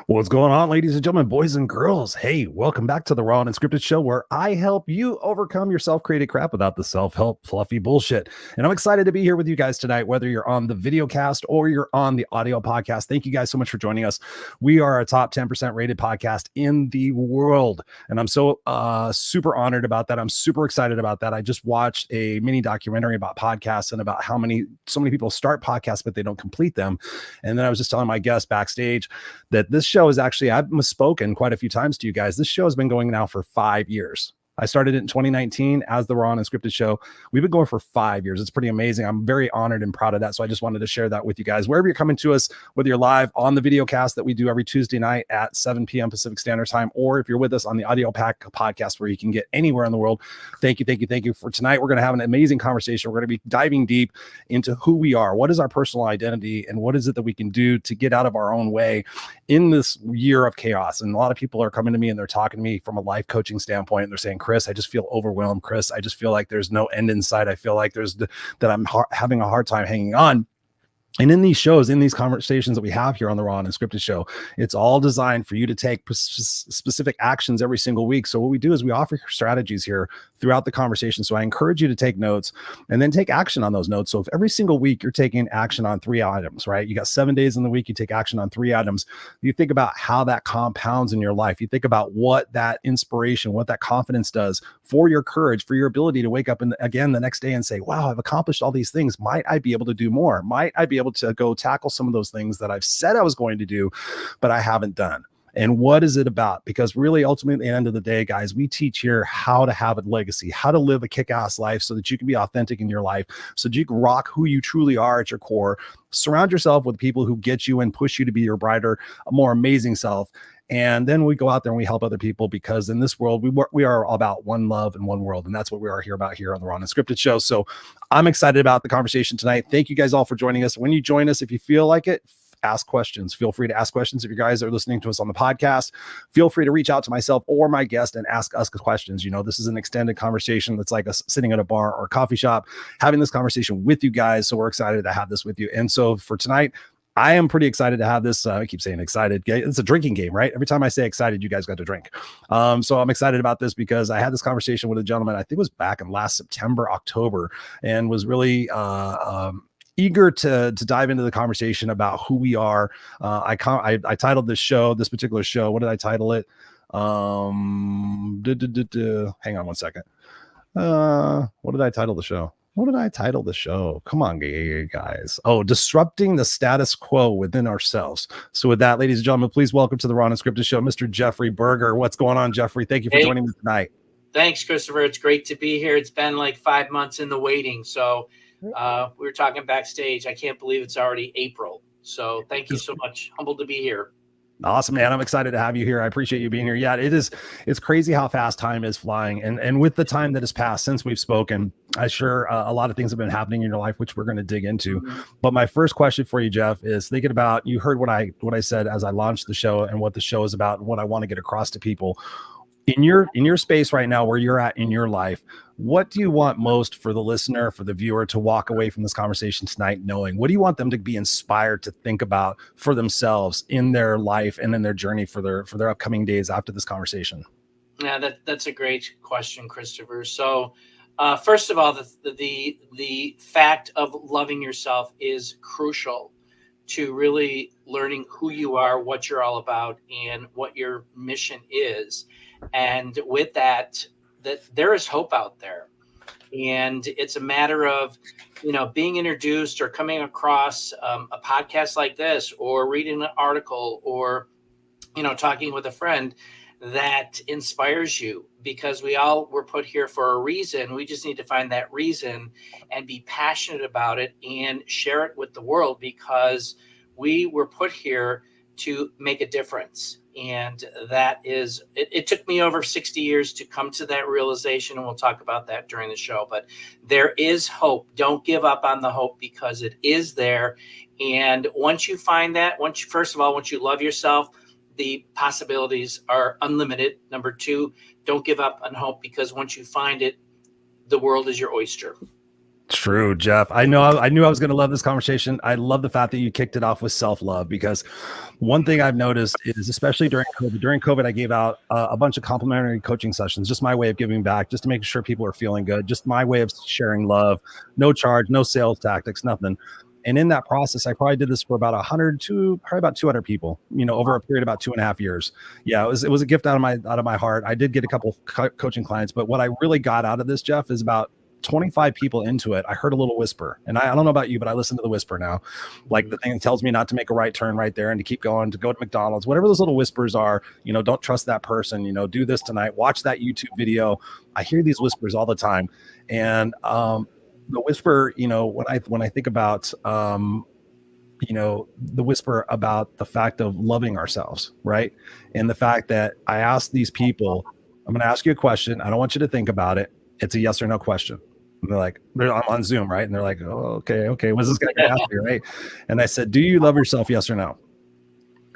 What's going on, ladies and gentlemen, boys and girls? Hey, welcome back to the Raw Unscripted show where I help you overcome your self-created crap without the self-help fluffy bullshit. And I'm excited to be here with you guys tonight, whether you're on the video cast or you're on the audio podcast. Thank you guys so much for joining us. We are a top 10% rated podcast in the world. And I'm so super honored about that. I'm super excited about that. I just watched a mini documentary about podcasts and about how so many people start podcasts, but they don't complete them. And then I was just telling my guest backstage that this show is actually, I've misspoken quite a few times to you guys. This show has been going now for 5 years. I started it in 2019 as the Raw Unscripted show. We've been going for 5 years. It's pretty amazing. I'm very honored and proud of that. So I just wanted to share that with you guys. Wherever you're coming to us, whether you're live on the video cast that we do every Tuesday night at 7 p.m. Pacific Standard Time, or if you're with us on the audio pack podcast where you can get anywhere in the world. Thank you. For tonight, we're going to have an amazing conversation. We're going to be diving deep into who we are. What is our personal identity? And what is it that we can do to get out of our own way in this year of chaos? And a lot of people are coming to me and they're talking to me from a life coaching standpoint. And they're saying, Chris, I just feel overwhelmed. Chris, I just feel like there's no end in sight. I feel like that I'm having a hard time hanging on. And in these shows, in these conversations that we have here on the Raw Unscripted show, it's all designed for you to take specific actions every single week. So what we do is we offer strategies here throughout the conversation. So I encourage you to take notes and then take action on those notes. So if every single week you're taking action on 3 items, right? You got 7 days in the week, you take action on 3 items. You think about how that compounds in your life. You think about what that inspiration, what that confidence does for your courage, for your ability to wake up again the next day and say, wow, I've accomplished all these things. Might I be able to do more? Might I be able to go tackle some of those things that I've said I was going to do, but I haven't done? And what is it about? Because really, ultimately, at the end of the day, guys, we teach here how to have a legacy, how to live a kick-ass life so that you can be authentic in your life, so that you can rock who you truly are at your core. Surround yourself with people who get you and push you to be your brighter, more amazing self. And then we go out there and we help other people, because in this world, we are all about one love and one world. And that's what we are here about here on the Raw Unscripted show. So I'm excited about the conversation tonight. Thank you guys all for joining us. When you join us, if you feel like it, ask questions. Feel free to ask questions. If you guys are listening to us on the podcast, feel free to reach out to myself or my guest and ask us questions. You know, this is an extended conversation that's like us sitting at a bar or a coffee shop, having this conversation with you guys. So we're excited to have this with you. And so for tonight, I am pretty excited to have this. I keep saying excited. It's a drinking game, right? Every time I say excited, you guys got to drink. So I'm excited about this because I had this conversation with a gentleman, I think it was back in last September, October, and was really eager to dive into the conversation about who we are. I titled this particular show. What did I title it? Hang on one second. What did I title the show? Come on, guys. Oh, disrupting the status quo within ourselves. So with that, ladies and gentlemen, please welcome to the Raw Unscripted show, Mr. Jeffrey Berger. What's going on, Jeffrey? Thank you for joining me tonight. Thanks, Christopher. It's great to be here. It's been like 5 months in the waiting. So we were talking backstage. I can't believe it's already April. So thank you so much. Humbled to be here. Awesome, man. I'm excited to have you here. I appreciate you being here. Yeah, it's crazy how fast time is flying. And with the time that has passed since we've spoken, I'm sure a lot of things have been happening in your life, which we're going to dig into. Mm-hmm. But my first question for you, Jeff, is thinking about, you heard what I said as I launched the show and what the show is about and what I want to get across to people. In your space right now, where you're at in your life, what do you want most for the listener, for the viewer, to walk away from this conversation tonight knowing? What do you want them to be inspired to think about for themselves in their life and in their journey for their upcoming days after this conversation? Yeah, that's a great question, Christopher. So first of all, the fact of loving yourself is crucial to really learning who you are, what you're all about, and what your mission is. And with that there is hope out there. And it's a matter of, being introduced or coming across a podcast like this, or reading an article, or, talking with a friend that inspires you, because we all were put here for a reason. We just need to find that reason and be passionate about it and share it with the world, because we were put here to make a difference. And that is, it took me over 60 years to come to that realization, and we'll talk about that during the show. But there is hope. Don't give up on the hope, because it is there. And once you find that, first of all, once you love yourself, the possibilities are unlimited. Number 2, don't give up on hope, because once you find it, the world is your oyster. True, Jeff. I know. I knew I was going to love this conversation. I love the fact that you kicked it off with self-love, because one thing I've noticed is, especially during COVID. During COVID, I gave out a bunch of complimentary coaching sessions, just my way of giving back, just to make sure people are feeling good, just my way of sharing love. No charge, no sales tactics, nothing. And in that process, I probably did this for about 100 to probably about 200 people, over a period of about 2.5 years. Yeah, it was a gift out of my heart. I did get a couple of coaching clients, but what I really got out of this, Jeff, is about 25 people into it, I heard a little whisper. And I don't know about you, but I listen to the whisper now. Like the thing that tells me not to make a right turn right there and to keep going, to go to McDonald's, whatever those little whispers are, don't trust that person, do this tonight, watch that YouTube video. I hear these whispers all the time. And the whisper, when I think about the whisper about the fact of loving ourselves, right? And the fact that I ask these people, I'm going to ask you a question. I don't want you to think about it. It's a yes or no question. And I'm on Zoom, right? And they're like, oh, okay. What's this guy going to ask me, right? And I said, do you love yourself? Yes or no?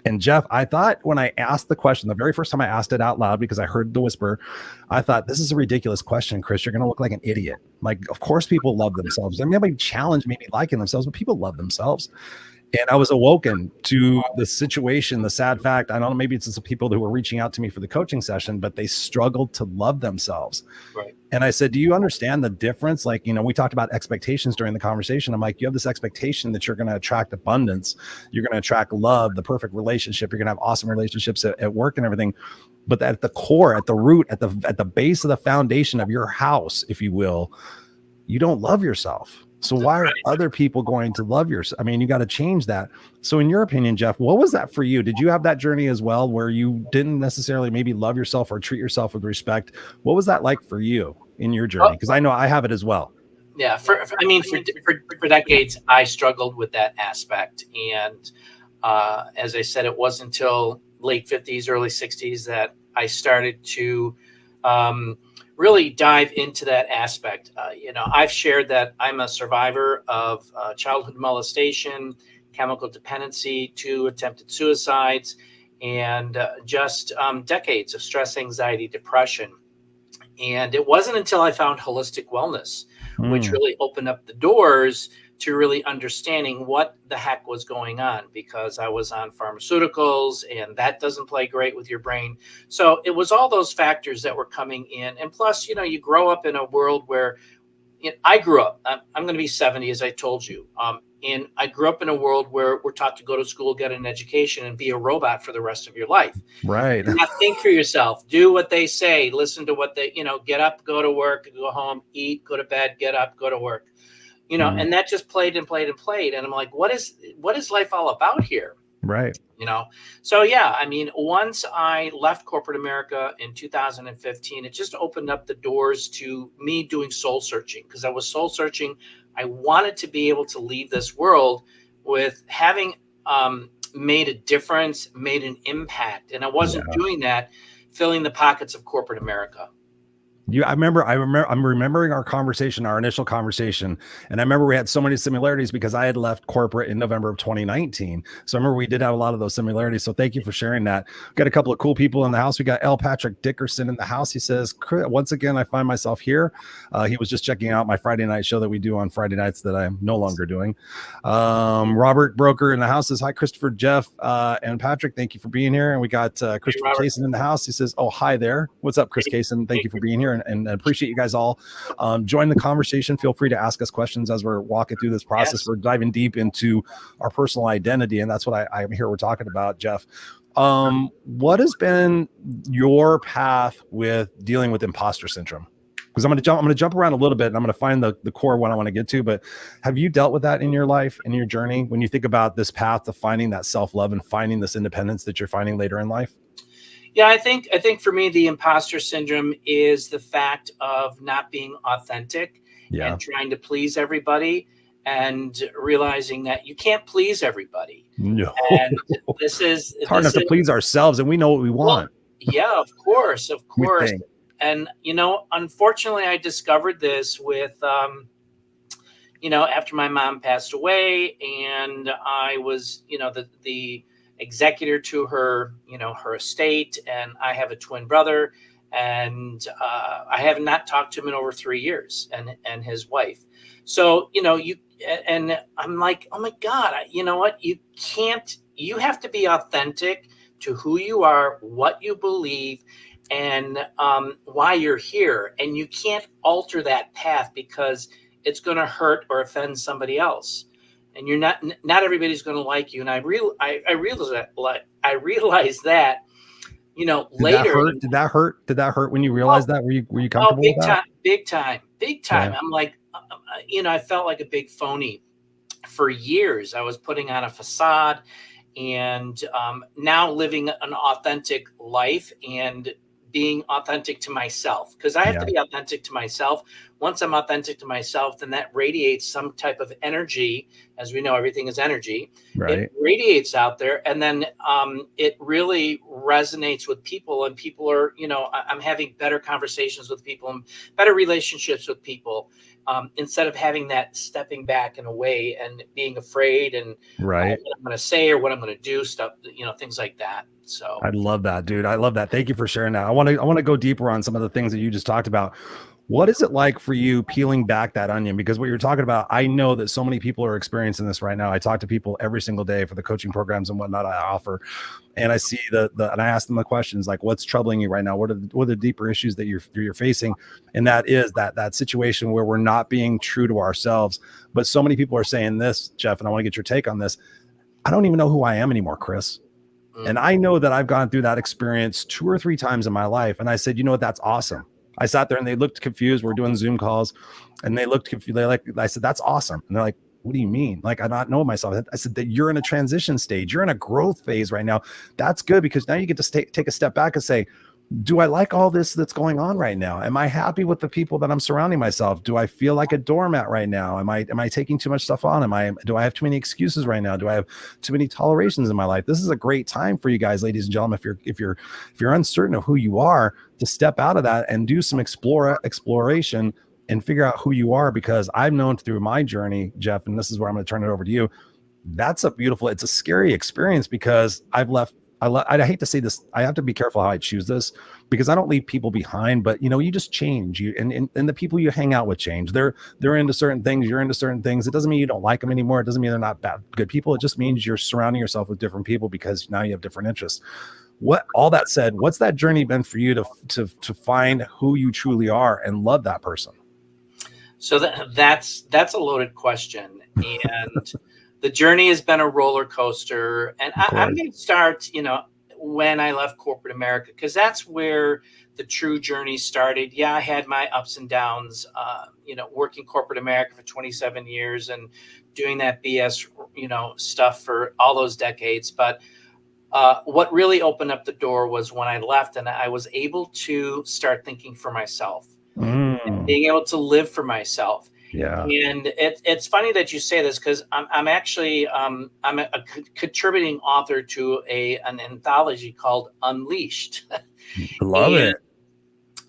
And Jeff, I thought when I asked the question, the very first time I asked it out loud, because I heard the whisper, I thought, this is a ridiculous question, Chris. You're going to look like an idiot. Like, of course people love themselves. I mean, nobody challenged maybe liking themselves, but people love themselves. And I was awoken to the situation, the sad fact. I don't know, maybe it's just the people who were reaching out to me for the coaching session, but they struggled to love themselves. Right. And I said, do you understand the difference? Like, we talked about expectations during the conversation. I'm like, you have this expectation that you're going to attract abundance. You're going to attract love, the perfect relationship. You're going to have awesome relationships at work and everything. But at the core, at the root, at the base of the foundation of your house, if you will, you don't love yourself. So why are other people going to love yourself? I mean, you got to change that. So in your opinion, Jeff, what was that for you? Did you have that journey as well, where you didn't necessarily maybe love yourself or treat yourself with respect? What was that like for you in your journey? Because I know I have it as well. Yeah. For decades, I struggled with that aspect. And as I said, it wasn't until late 50s, early 60s that I started to really dive into that aspect. I've shared that I'm a survivor of childhood molestation, chemical dependency, 2 attempted suicides, and just decades of stress, anxiety, depression. And it wasn't until I found holistic wellness, which really opened up the doors to really understanding what the heck was going on, because I was on pharmaceuticals and that doesn't play great with your brain. So it was all those factors that were coming in. And plus, you grow up in a world where I grew up, I'm going to be 70, as I told you. And I grew up in a world where we're taught to go to school, get an education, and be a robot for the rest of your life. Right. Do not think for yourself. Do what they say. Listen to what they, get up, go to work, go home, eat, go to bed, get up, go to work. And that just played and played and played. And I'm like, what is life all about here? Right. So yeah, I mean, once I left corporate America in 2015, it just opened up the doors to me doing soul searching, because I was soul searching. I wanted to be able to leave this world with having made a difference, made an impact. And I wasn't doing that, filling the pockets of corporate America. I'm remembering our conversation, our initial conversation. And I remember we had so many similarities because I had left corporate in November of 2019. So I remember we did have a lot of those similarities. So thank you for sharing that. We've got a couple of cool people in the house. We got L. Patrick Dickerson in the house. He says, once again, I find myself here. He was just checking out my Friday night show that we do on Friday nights that I'm no longer doing. Robert Broker in the house says, hi, Christopher, Jeff, and Patrick. Thank you for being here. And we got Christopher Kaysen in the house. He says, oh, hi there. What's up, Chris Kaysen? Thank you for being here. And appreciate you guys all. Join the conversation. Feel free to ask us questions as we're walking through this process. Yes. We're diving deep into our personal identity, and that's what I'm here. We're talking about, Jeff. What has been your path with dealing with imposter syndrome? Because I'm going to jump around a little bit, and I'm going to find the core of what I want to get to. But have you dealt with that in your life, in your journey, when you think about this path to finding that self-love and finding this independence that you're finding later in life? Yeah, I think for me, the imposter syndrome is the fact of not being authentic and trying to please everybody, and realizing that you can't please everybody. No. And it's hard enough to please ourselves, and we know what we want. Well, yeah, of course. And, unfortunately, I discovered this with, after my mom passed away, and I was, the executor to her, her estate, and I have a twin brother, and I have not talked to him in over 3 years, and his wife. So, and I'm like, oh my God, you know what? You have to be authentic to who you are, what you believe, and why you're here. And you can't alter that path because it's going to hurt or offend somebody else. And not everybody's going to like you. And I realized that, Did that later. hurt? Did that hurt? Did that hurt when you realized that? Were you Oh, comfortable with that? big time. Okay. I'm like, I felt like a big phony for years. I was putting on a facade, and now living an authentic life and being authentic to myself, because I have to be authentic to myself. Once I'm authentic to myself, then that radiates some type of energy. As we know, everything is energy. Right. It radiates out there, and then it really resonates with people, and people are, I'm having better conversations with people and better relationships with people, instead of having that stepping back and away and being afraid and Right. what I'm going to say or what I'm going to do, stuff, things like that. So I love that, dude. I love that. Thank you for sharing that. I want to go deeper on some of the things that you just talked about. What is it like for you peeling back that onion? Because what you're talking about, I know that so many people are experiencing this right now. I talk to people every single day for the coaching programs and whatnot I offer. And I see and I ask them the questions like, what's troubling you right now? What are the deeper issues that you're facing? And that is that situation where we're not being true to ourselves. But so many people are saying this, Jeff, and I want to get your take on this. I don't even know who I am anymore, Chris. And I know that I've gone through that experience 2 or 3 times in my life. And I said, you know what? That's awesome. I sat there and they looked confused. We're doing Zoom calls and they looked confused. I said, that's awesome. And they're like, what do you mean? Like, I don't know myself. I said that you're in a transition stage. You're in a growth phase right now. That's good because now you get to take a step back and say, do I like all this that's going on right now? Am I happy with the people that I'm surrounding myself? Do I feel like a doormat right now? Am I taking too much stuff on? Do I have too many excuses right now? Do I have too many tolerations in my life? This is a great time for you guys, ladies and gentlemen, if you're uncertain of who you are, to step out of that and do some exploration and figure out who you are, because I've known through my journey, Jeff, and this is where I'm going to turn it over to you. It's a scary experience because I hate to say this. I have to be careful how I choose this because I don't leave people behind, but you just change and the people you hang out with change. They're into certain things. You're into certain things. It doesn't mean you don't like them anymore. It doesn't mean they're not good people. It just means you're surrounding yourself with different people because now you have different interests. All that said, what's that journey been for you to find who you truly are and love that person? So that's a loaded question. And the journey has been a roller coaster. And I'm going to start, when I left corporate America, because that's where the true journey started. Yeah, I had my ups and downs, working corporate America for 27 years and doing that BS, stuff for all those decades. But what really opened up the door was when I left and I was able to start thinking for myself. And being able to live for myself. Yeah. And it's funny that you say this because I'm actually I'm a contributing author to an anthology called Unleashed. Love it.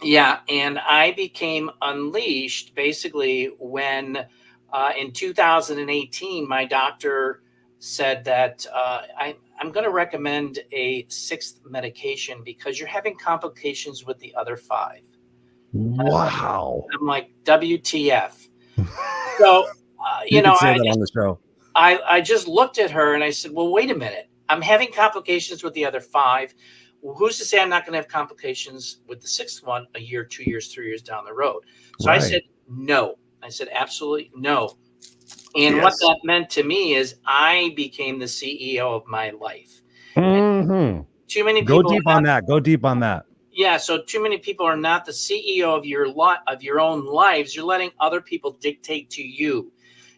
Yeah, and I became unleashed basically when in 2018 my doctor said that I'm going to recommend a 6th medication because you're having complications with the other 5. Wow. I'm like, WTF. So, you know, say that on the show. I just looked at her and I said, well, wait a minute. I'm having complications with the other 5. Well, who's to say I'm not going to have complications with the 6th one a year, 2 years, 3 years down the road? So I said, no. I said, absolutely no. And what that meant to me is I became the CEO of my life. Mm-hmm. Too many people go deep on that. Yeah, so too many people are not the CEO of your own lives. You're letting other people dictate to you.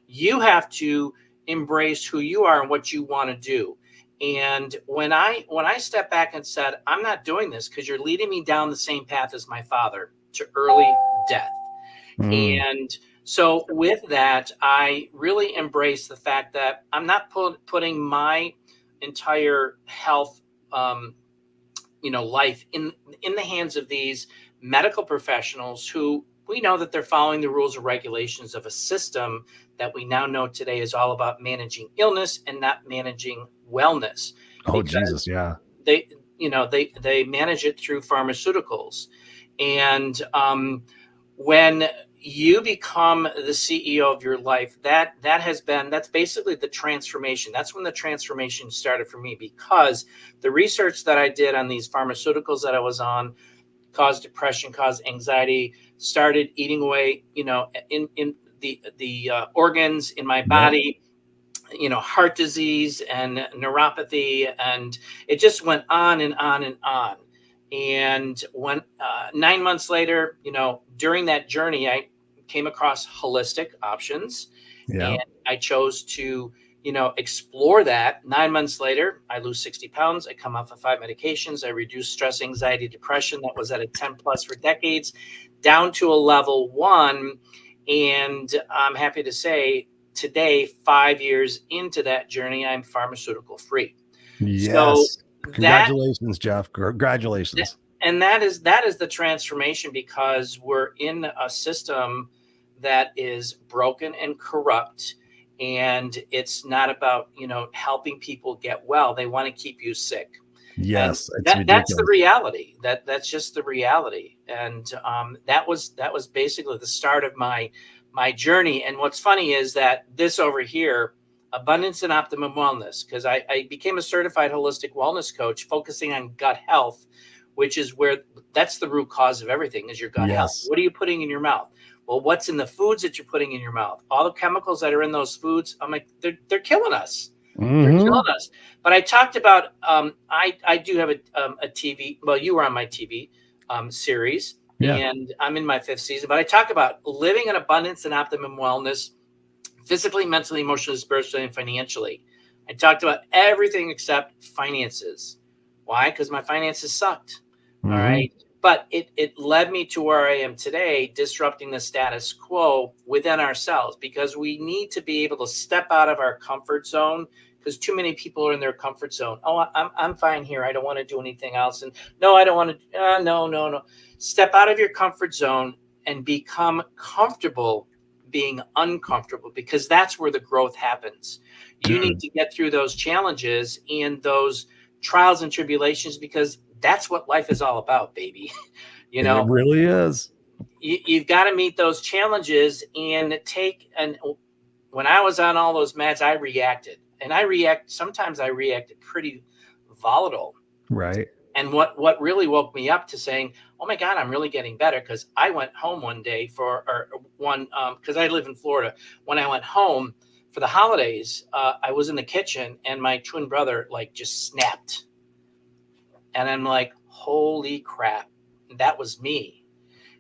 You have to embrace who you are and what you want to do. And when I stepped back and said, I'm not doing this because you're leading me down the same path as my father to early death. And so with that, I really embraced the fact that I'm not putting my entire health life in the hands of these medical professionals who we know that they're following the rules and regulations of a system that we now know today is all about managing illness and not managing wellness. Oh, Jesus. Yeah. They manage it through pharmaceuticals. And when you become the CEO of your life. That's basically the transformation. That's when the transformation started for me, because the research that I did on these pharmaceuticals that I was on caused depression, caused anxiety, started eating away, in the organs in my body, heart disease and neuropathy, and it just went on and on and on. And when 9 months later, during that journey, I came across holistic options, and I chose to, explore that. 9 months later, I lose 60 pounds. I come off of 5 medications. I reduce stress, anxiety, depression that was at a 10 plus for decades down to a level 1. And I'm happy to say today, 5 years into that journey, I'm pharmaceutical free. Yes. So congratulations, Jeff. Congratulations. And that is the transformation, because we're in a system that is broken and corrupt, and it's not about, helping people get well. They want to keep you sick. Yes, that's the reality. That's just the reality. And that was basically the start of my journey. And what's funny is that this over here, abundance and optimum wellness, because I became a certified holistic wellness coach focusing on gut health, which is that's the root cause of everything, is your gut health. What are you putting in your mouth? Well, what's in the foods that you're putting in your mouth? All the chemicals that are in those foods, I'm like, they're killing us. They're killing us. But I talked about, I do have a TV. Well, you were on my TV series, and I'm in my 5th season. But I talk about living in abundance and optimum wellness, physically, mentally, emotionally, spiritually, and financially. I talked about everything except finances. Why? Because my finances sucked. All right. But it led me to where I am today, disrupting the status quo within ourselves, because we need to be able to step out of our comfort zone, because too many people are in their comfort zone. Oh, I'm fine here. I don't want to do anything else. And no, I don't want to. No. Step out of your comfort zone and become comfortable being uncomfortable, because that's where the growth happens. You need to get through those challenges and those trials and tribulations, because that's what life is all about, baby. It really is. You've got to meet those challenges and when I was on all those meds, I reacted, and sometimes I reacted pretty volatile. Right. And what really woke me up to saying, oh my God, I'm really getting better. Because I went home one day because I live in Florida. When I went home for the holidays, I was in the kitchen, and my twin brother just snapped. And I'm like, holy crap, that was me.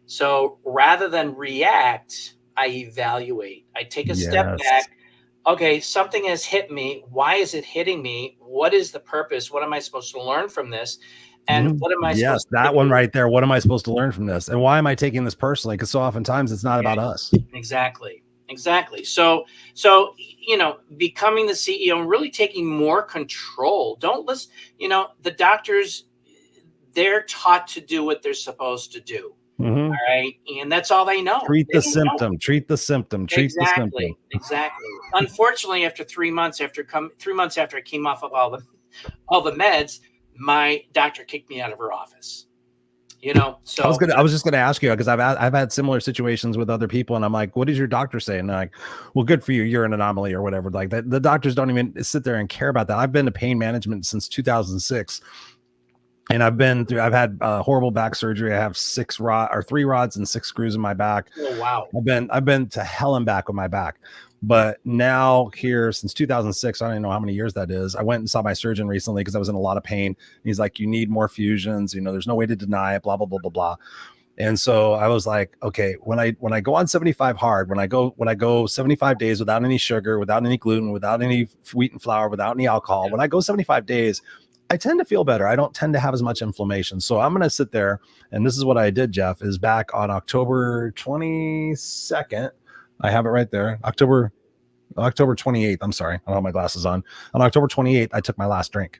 So rather than react, I evaluate. I take a step back. Okay, something has hit me. Why is it hitting me? What is the purpose? What am I supposed to learn from this? And what am I supposed to do? That one right there. What am I supposed to learn from this? And why am I taking this personally? Because so oftentimes it's not about us. Exactly. So, becoming the CEO and really taking more control. Don't listen, the doctors, they're taught to do what they're supposed to do. All right. And that's all they know. Treat the symptom. Exactly. Unfortunately, after 3 months after I came off of all the meds, my doctor kicked me out of her office. So I was just going to ask you, because I've had similar situations with other people, and I'm like, what does your doctor say? And they're like, well, good for you. You're an anomaly or whatever. Like that. The doctors don't even sit there and care about that. I've been to pain management since 2006. And I've had horrible back surgery. I have 3 rods and 6 screws in my back. Oh, wow. I've been to hell and back with my back. But now here since 2006, I don't even know how many years that is. I went and saw my surgeon recently because I was in a lot of pain. And he's like, you need more fusions. There's no way to deny it, blah, blah, blah, blah, blah. And so I was like, okay, when I go on 75 hard, when I go 75 days without any sugar, without any gluten, without any wheat and flour, without any alcohol, when I go 75 days, I tend to feel better. I don't tend to have as much inflammation. So I'm going to sit there, and this is what I did, Jeff, is back on October 22nd. I have it right there. October 28th. I'm sorry. I don't have my glasses on. On October 28th, I took my last drink,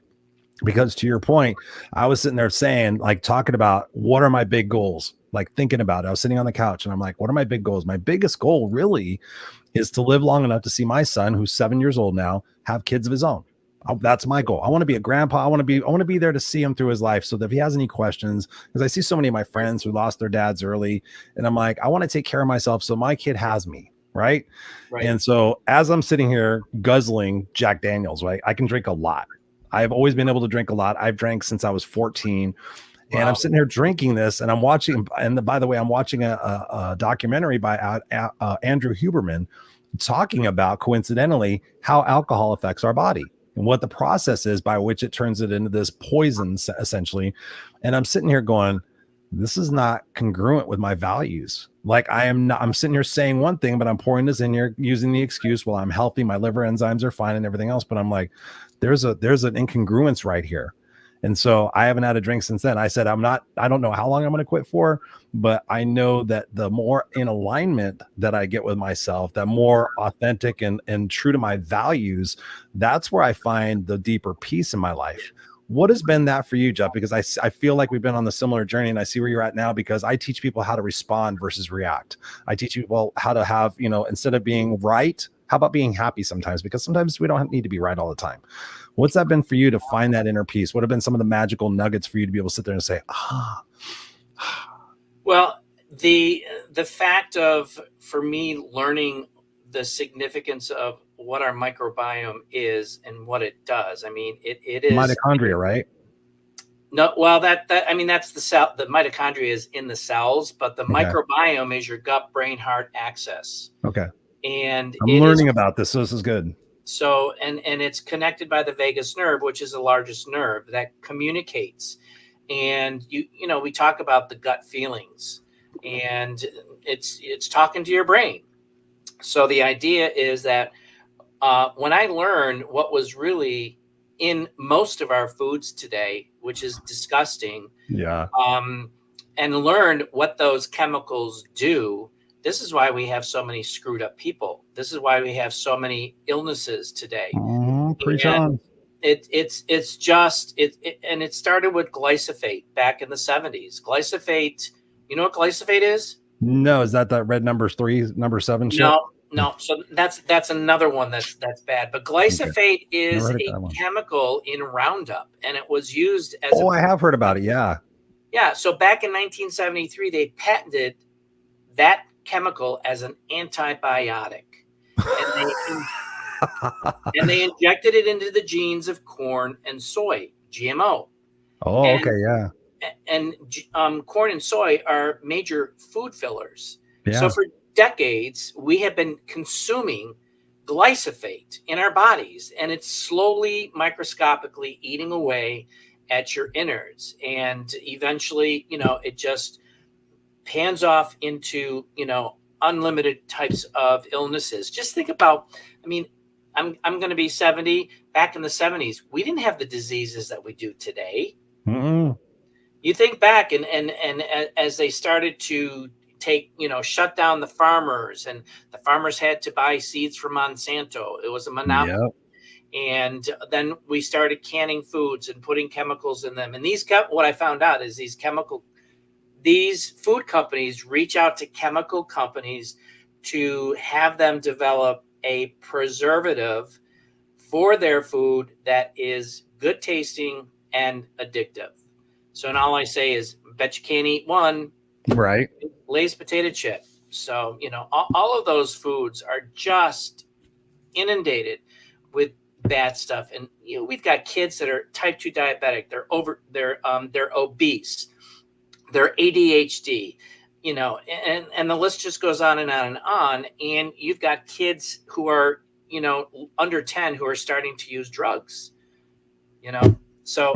because to your point, I was sitting there talking about what are my big goals, thinking about it. I was sitting on the couch and I'm like, what are my big goals? My biggest goal really is to live long enough to see my son, who's 7 years old now, have kids of his own. That's my goal. I want to be a grandpa. I want to be there to see him through his life. So that if he has any questions, because I see so many of my friends who lost their dads early, and I'm like, I want to take care of myself so my kid has me. Right. And so as I'm sitting here guzzling Jack Daniels, right, I can drink a lot. I've always been able to drink a lot. I've drank since I was 14. Wow. And I'm sitting here drinking this, and I'm watching. And by the way, I'm watching a documentary by Andrew Huberman talking about, coincidentally, how alcohol affects our body and what the process is by which it turns it into this poison, essentially. And I'm sitting here going, this is not congruent with my values. Like I'm sitting here saying one thing, but I'm pouring this in here using the excuse, well, I'm healthy, my liver enzymes are fine and everything else. But I'm like, there's an incongruence right here. And so I haven't had a drink since then. I said, I don't know how long I'm going to quit for, but I know that the more in alignment that I get with myself, the more authentic and true to my values, that's where I find the deeper peace in my life. What has been that for you, Jeff? Because I feel like we've been on the similar journey, and I see where you're at now, because I teach people how to respond versus react. I teach people how to have, instead of being right, how about being happy sometimes? Because sometimes we don't need to be right all the time. What's that been for you to find that inner peace? What have been some of the magical nuggets for you to be able to sit there and say, Well, the fact of, for me, learning the significance of what our microbiome is and what it does. I mean, it is mitochondria, right? No, well, that's the cell. The mitochondria is in the cells, but the microbiome is your gut, brain, heart axis. Okay. And I'm learning about this, so this is good. So, and it's connected by the vagus nerve, which is the largest nerve that communicates. And we talk about the gut feelings, and it's talking to your brain. So the idea is that when I learned what was really in most of our foods today, which is disgusting, and learned what those chemicals do, this is why we have so many screwed up people. This is why we have so many illnesses today. Preach on. It's just and it started with glyphosate back in the 70s. Glyphosate, you know what glyphosate is? No, is that red number 7 shit? No. So that's another one that's bad. But glyphosate is a chemical in Roundup, and it was used as I have heard about it. Yeah. So back in 1973, they patented that chemical as an antibiotic, and they injected it into the genes of corn and soy, GMO. And corn and soy are major food fillers. Yeah. So for decades, we have been consuming glyphosate in our bodies, and it's slowly, microscopically eating away at your innards. And eventually, it just pans off into, unlimited types of illnesses. Just think about, I'm going to be 70. Back in the 70s, we didn't have the diseases that we do today. Mm-hmm. You think back, and as they started to shut down the farmers, and the farmers had to buy seeds from Monsanto. It was a monopoly. Yep. And then we started canning foods and putting chemicals in them. And what I found out is these food companies reach out to chemical companies to have them develop a preservative for their food that is good tasting and addictive. So, and all I say is, bet you can't eat one. Right. Lay's potato chip. So, all of those foods are just inundated with bad stuff. And, we've got kids that are type 2 diabetic. They're obese. They're ADHD, and the list just goes on and on and on. And you've got kids who are, under 10 who are starting to use drugs, So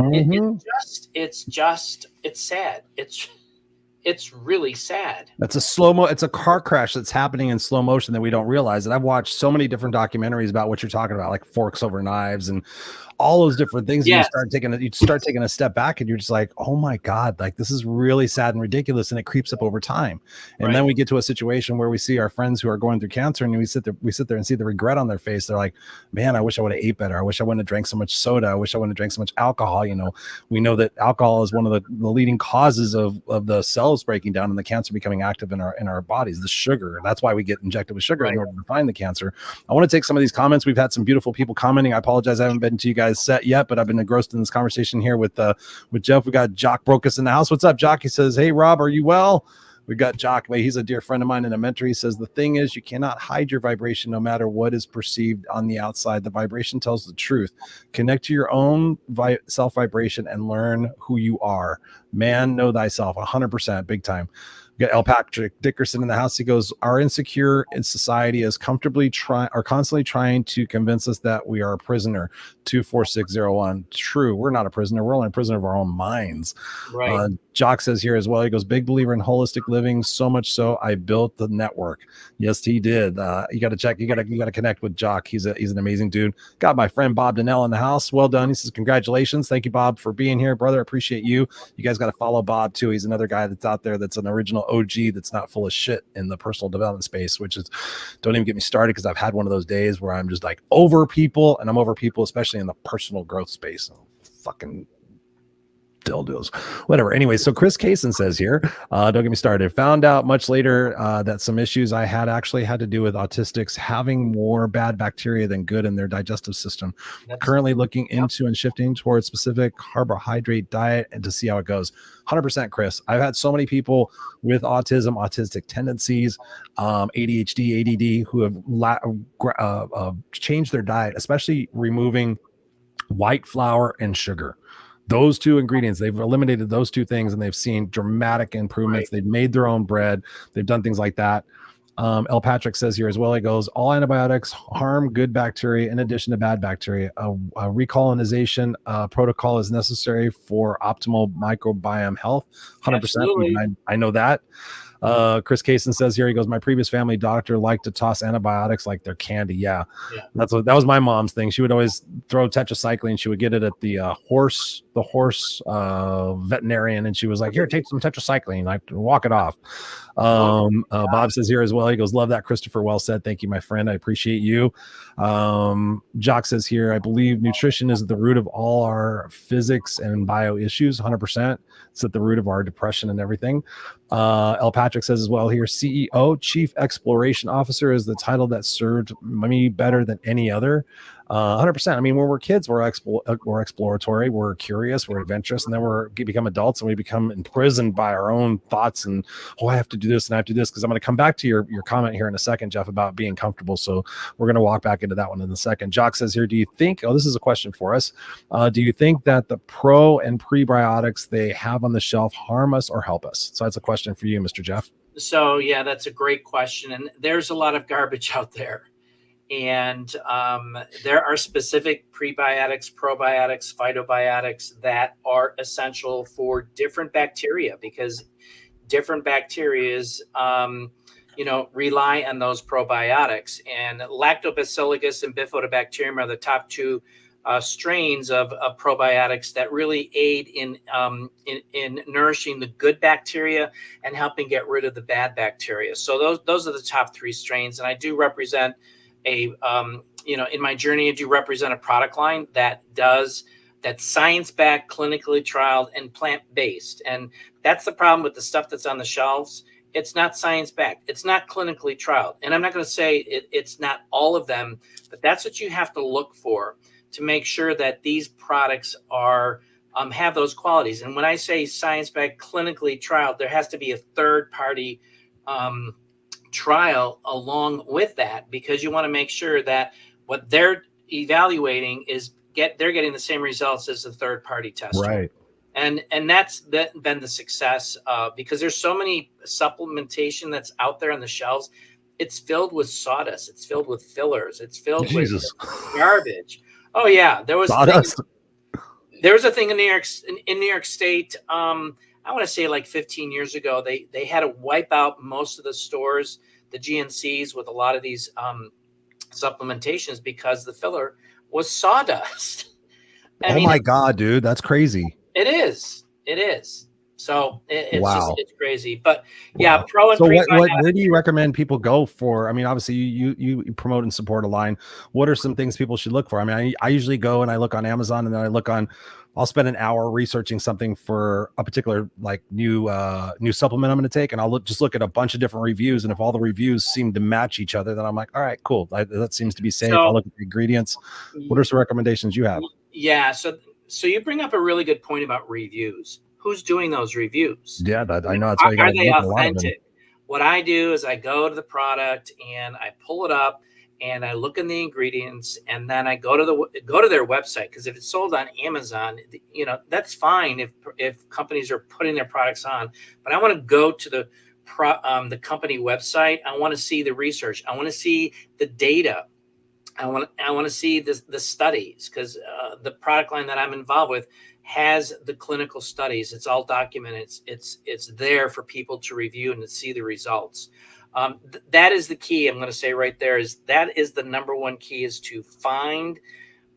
it's sad. It's really sad. It's a car crash that's happening in slow motion that we don't realize. And I've watched so many different documentaries about what you're talking about, like forks over knives and all those different things. Yes. You start taking a step back, and you're just like, oh my God, like this is really sad and ridiculous. And it creeps up over time. And then we get to a situation where we see our friends who are going through cancer, and we sit there and see the regret on their face. They're like, man, I wish I would have ate better. I wish I wouldn't have drank so much soda. I wish I wouldn't have drank so much alcohol. We know that alcohol is one of the leading causes of the cells breaking down and the cancer becoming active in our bodies, the sugar. And that's why we get injected with sugar in order to find the cancer. I want to take some of these comments. We've had some beautiful people commenting. I apologize, I haven't been to you guys guys set yet, but I've been engrossed in this conversation here with Jeff. We got Jock Brokus in the house. What's up, Jock? He says, hey, Rob, are you well? We got Jock. He's a dear friend of mine and a mentor. He says, the thing is, you cannot hide your vibration no matter what is perceived on the outside. The vibration tells the truth. Connect to your own self vibration and learn who you are. Man, know thyself. 100%, big time. We got L. Patrick Dickerson in the house. He goes, our insecure in society is constantly trying to convince us that we are a prisoner. 24601. True. We're not a prisoner. We're only a prisoner of our own minds. Right. Jock says here as well, he goes, big believer in holistic living, so much so I built the network. Yes, he did. You got to check. You got to connect with Jock. He's an amazing dude. Got my friend Bob Donnell in the house. Well done. He says, congratulations. Thank you, Bob, for being here, brother. Appreciate you. You guys got to follow Bob too. He's another guy that's out there that's an original OG that's not full of shit in the personal development space, which is, don't even get me started, because I've had one of those days where I'm just like over people, and I'm over people, especially in the personal growth space. Fucking dildos, whatever. Anyway, so Chris Kaysen says here, don't get me started. Found out much later that some issues I had actually had to do with autistics having more bad bacteria than good in their digestive system. Currently looking into and shifting towards specific carbohydrate diet and to see how it goes. 100%, Chris. I've had so many people with autism, autistic tendencies, ADHD, ADD, who have changed their diet, especially removing white flour and sugar. Those two ingredients, they've eliminated those two things, and they've seen dramatic improvements. Right. They've made their own bread. They've done things like that. L. Patrick says here as well, he goes, all antibiotics harm good bacteria in addition to bad bacteria. A recolonization protocol is necessary for optimal microbiome health. 100%. I know that. Chris Kaysen says here, he goes, my previous family doctor liked to toss antibiotics like they're candy. Yeah. That was my mom's thing. She would always throw tetracycline. She would get it at the horse veterinarian, and she was like, here, take some tetracycline, like walk it off. Bob says here as well, he goes, love that, Christopher. Well said. Thank you, my friend. I appreciate you. Jock says here, I believe nutrition is at the root of all our physics and bio issues. 100%. It's at the root of our depression and everything. L. Patrick says as well here, CEO, Chief Exploration Officer, is the title that served me better than any other. 100%. I mean, when we're kids, we're exploratory, we're curious, we're adventurous, and then we become adults and we become imprisoned by our own thoughts and, I have to do this and I have to do this, because I'm going to come back to your comment here in a second, Jeff, about being comfortable. So we're going to walk back into that one in a second. Jock says here, do you think, this is a question for us, do you think that the pro and prebiotics they have on the shelf harm us or help us? So that's a question for you, Mr. Jeff. So yeah, that's a great question. And there's a lot of garbage out there. And there are specific prebiotics, probiotics, phytobiotics that are essential for different bacteria, because different bacterias, rely on those probiotics. And Lactobacillus and Bifidobacterium are the top two strains of probiotics that really aid in nourishing the good bacteria and helping get rid of the bad bacteria. So those are the top three strains. And I do represent in my journey, I do represent a product line that's science-backed, clinically trialed, and plant-based. And that's the problem with the stuff that's on the shelves. It's not science-backed. It's not clinically trialed. And I'm not going to say it's not all of them, but that's what you have to look for to make sure that these products are have those qualities. And when I say science-backed, clinically trialed, there has to be a third-party trial along with that, because you want to make sure that what they're evaluating is they're getting the same results as the third party tester. Right. And that's been the success, because there's so many supplementation that's out there on the shelves. It's filled with sawdust. It's filled with fillers. It's filled with garbage. Oh yeah. There was a thing in New York State. I want to say like 15 years ago, they had to wipe out most of the stores, the GNCs, with a lot of these supplementations, because the filler was sawdust. I mean, my God, dude, that's crazy. It is. So it's wow. just, it's crazy. But yeah, pro and pre. So where do you recommend people go for? I mean, obviously you promote and support a line. What are some things people should look for? I mean, I usually go and I look on Amazon, and then I'll spend an hour researching something for a particular like new supplement I'm going to take, and I'll look at a bunch of different reviews, and if all the reviews seem to match each other, then I'm like, all right, cool, that seems to be safe. I'll look at the ingredients. What are some recommendations you have? Yeah. So you bring up a really good point about reviews. Who's doing those reviews? Yeah, I know that's why you got Are to they look at a lot of them. authentic? What I do is I go to the product and I pull it up and I look in the ingredients, and then I go to their website, because if it's sold on Amazon, that's fine if companies are putting their products on, but I want to go to the company website. I want to see the research. I want to see the data. I want to see the studies, because the product line that I'm involved with has the clinical studies. It's all documented. It's there for people to review and to see the results. That is the key. I'm going to say right there is that is the number one key, is to find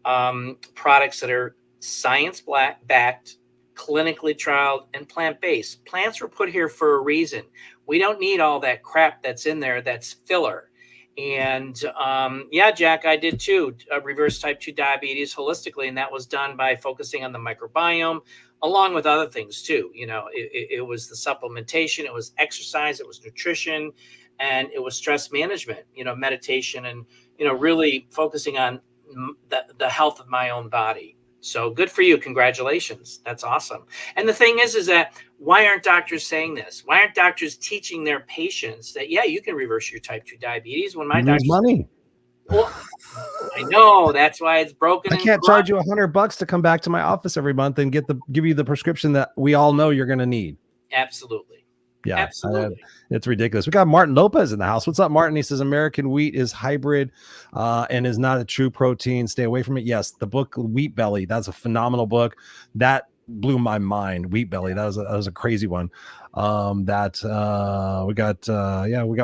products that are science backed, clinically trialed, and plant-based. Plants were put here for a reason. We don't need all that crap that's in there that's filler. And yeah, Jack, I did too. Reverse type 2 diabetes holistically, and that was done by focusing on the microbiome, along with other things too. It was the supplementation, it was exercise, it was nutrition, and it was stress management. Meditation, and really focusing on the health of my own body. So good for you. Congratulations. That's awesome. And the thing is that why aren't doctors saying this? Why aren't doctors teaching their patients that, yeah, you can reverse your type 2 diabetes? When my You lose doctor, money. well, I know that's why it's broken. I can't charge you $100 to come back to my office every month and give you the prescription that we all know you're going to need. Absolutely. Yeah, absolutely. It's ridiculous. We got Martin Lopez in the house. What's up, Martin? He says American wheat is hybrid and is not a true protein. Stay away from it. Yes, the book Wheat Belly. That's a phenomenal book. That blew my mind. Wheat Belly. That was a crazy one. We got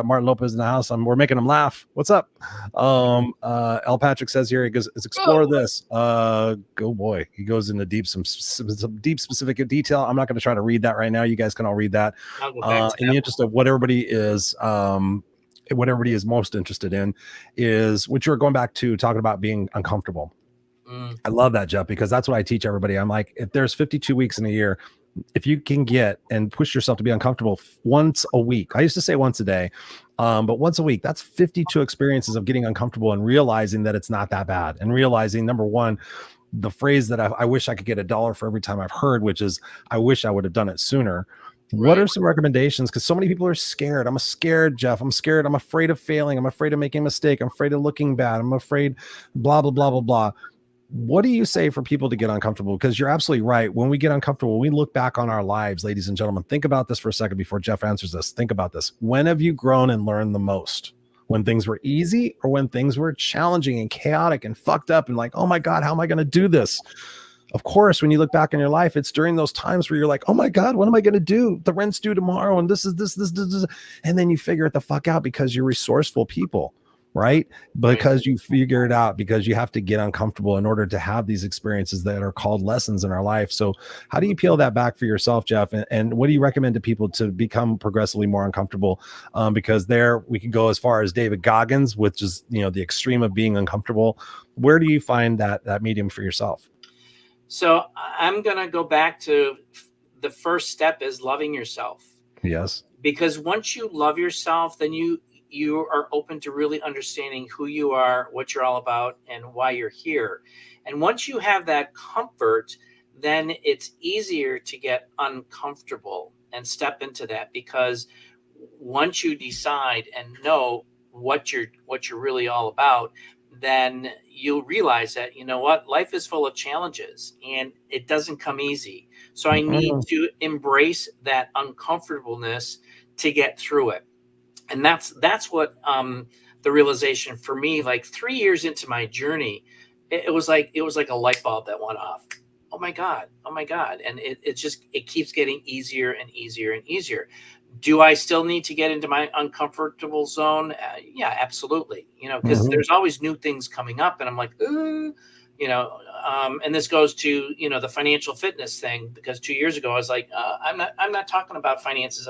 Martin Lopez in the house. We're making him laugh. What's up? L. Patrick says here, he goes, let's explore this. Go boy. He goes into some deep specific detail. I'm not going to try to read that right now. You guys can all read that. In the interest of what everybody is most interested in is what you're going back to, talking about being uncomfortable. I love that, Jeff, because that's what I teach everybody. I'm like, if there's 52 weeks in a year, if you can get and push yourself to be uncomfortable once a week, I used to say once a day, but once a week, that's 52 experiences of getting uncomfortable and realizing that it's not that bad. And realizing, number one, the phrase that I wish I could get $1 for every time I've heard, which is, I wish I would have done it sooner. What are some recommendations? Because so many people are scared. I'm scared, Jeff. I'm scared. I'm afraid of failing. I'm afraid of making a mistake. I'm afraid of looking bad. I'm afraid, blah, blah, blah, blah, blah. What do you say for people to get uncomfortable? Because you're absolutely right. When we get uncomfortable, we look back on our lives, ladies and gentlemen. Think about this for a second before Jeff answers this. Think about this. When have you grown and learned the most? When things were easy, or when things were challenging and chaotic and fucked up and like, oh my God, how am I going to do this? Of course, when you look back in your life, it's during those times where you're like, oh my God, what am I going to do? The rent's due tomorrow. And this. And then you figure it the fuck out because you're resourceful people. Right? Because you figure it out, because you have to get uncomfortable in order to have these experiences that are called lessons in our life. So how do you peel that back for yourself, Jeff? And what do you recommend to people to become progressively more uncomfortable? Because there we can go as far as David Goggins, which is, the extreme of being uncomfortable. Where do you find that medium for yourself? So I'm going to go back to the first step is loving yourself. Yes. Because once you love yourself, then you are open to really understanding who you are, what you're all about, and why you're here. And once you have that comfort, then it's easier to get uncomfortable and step into that, because once you decide and know what you're really all about, then you'll realize that, life is full of challenges and it doesn't come easy. So I need to embrace that uncomfortableness to get through it. And that's what the realization for me, like 3 years into my journey, it was like a light bulb that went off. Oh my God. And it keeps getting easier and easier and easier. Do I still need to get into my uncomfortable zone? Yeah, absolutely. Because there's always new things coming up and I'm like, and this goes to, the financial fitness thing, because 2 years ago I was like, I'm not talking about finances.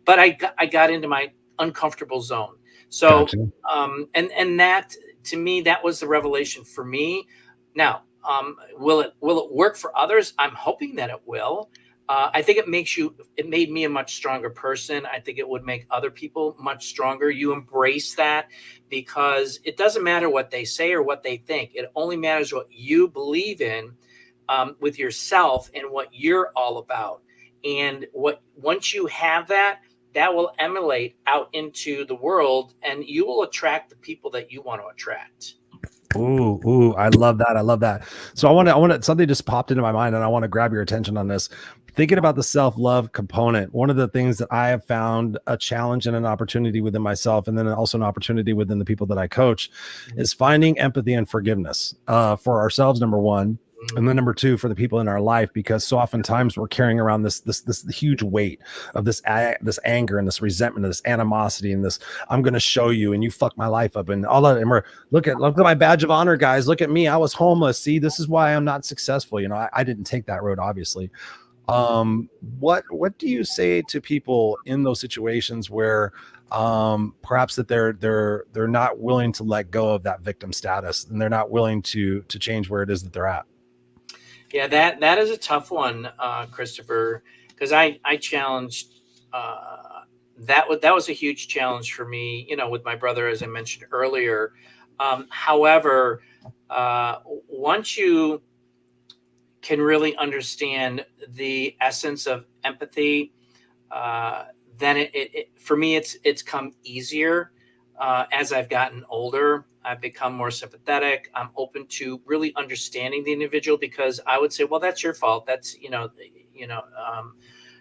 But I got into my uncomfortable zone. So, gotcha. And that, to me, that was the revelation for me. Now, will it work for others? I'm hoping that it will. I think it made me a much stronger person. I think it would make other people much stronger. You embrace that, because it doesn't matter what they say or what they think. It only matters what you believe in, with yourself and what you're all about. And once you have that, that will emulate out into the world, and you will attract the people that you want to attract. Ooh, I love that. I love that. So I want to, something just popped into my mind and I want to grab your attention on this. Thinking about the self-love component, one of the things that I have found a challenge and an opportunity within myself, and then also an opportunity within the people that I coach, is finding empathy and forgiveness for ourselves, number one. And then number two, for the people in our life, because so oftentimes we're carrying around this huge weight of this anger and this resentment, and this animosity, and this I'm going to show you and you fuck my life up and all that. And we're look at my badge of honor, guys. Look at me. I was homeless. See, this is why I'm not successful. You know, I didn't take that road, obviously. What do you say to people in those situations where perhaps that they're not willing to let go of that victim status, and they're not willing to change where it is that they're at? Yeah, that is a tough one, Christopher, because I challenged that was a huge challenge for me, with my brother, as I mentioned earlier. However, once you can really understand the essence of empathy, then it for me it's come easier as I've gotten older. I've become more sympathetic. I'm open to really understanding the individual, because I would say, well, that's your fault. That's,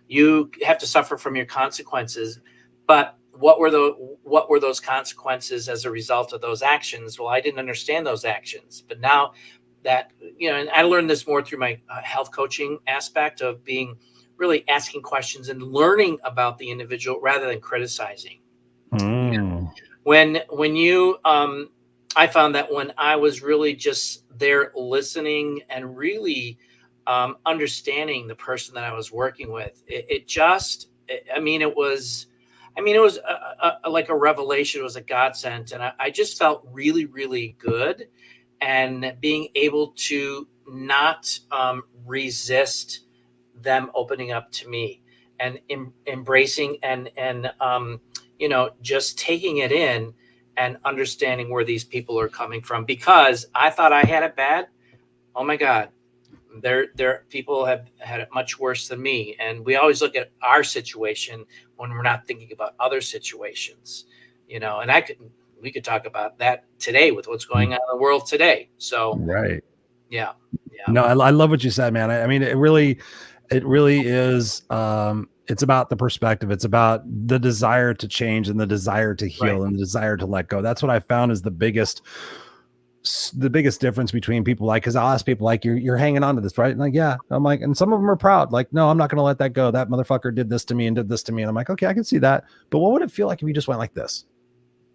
you have to suffer from your consequences. But what were those consequences as a result of those actions? Well, I didn't understand those actions. But now that, and I learned this more through my health coaching aspect of being really asking questions and learning about the individual rather than criticizing. When you, I found that when I was really just there listening and really understanding the person that I was working with, it was like a revelation. It was a godsend. And I just felt really, really good. And being able to not resist them opening up to me and embracing and just taking it in and understanding where these people are coming from, because I thought I had it bad. Oh my God, there people have had it much worse than me. And we always look at our situation when we're not thinking about other situations, and we could talk about that today with what's going on in the world today. So, right. Yeah. No, I love what you said, man. I mean, it really is, it's about the perspective. It's about the desire to change and the desire to heal, right, and the desire to let go. That's what I found is the biggest difference between people. Like, cause I'll ask people like, you're hanging on to this, right? And like, yeah, I'm like, and some of them are proud. Like, no, I'm not going to let that go. That motherfucker did this to me and did this to me. And I'm like, okay, I can see that. But what would it feel like if you just went like this?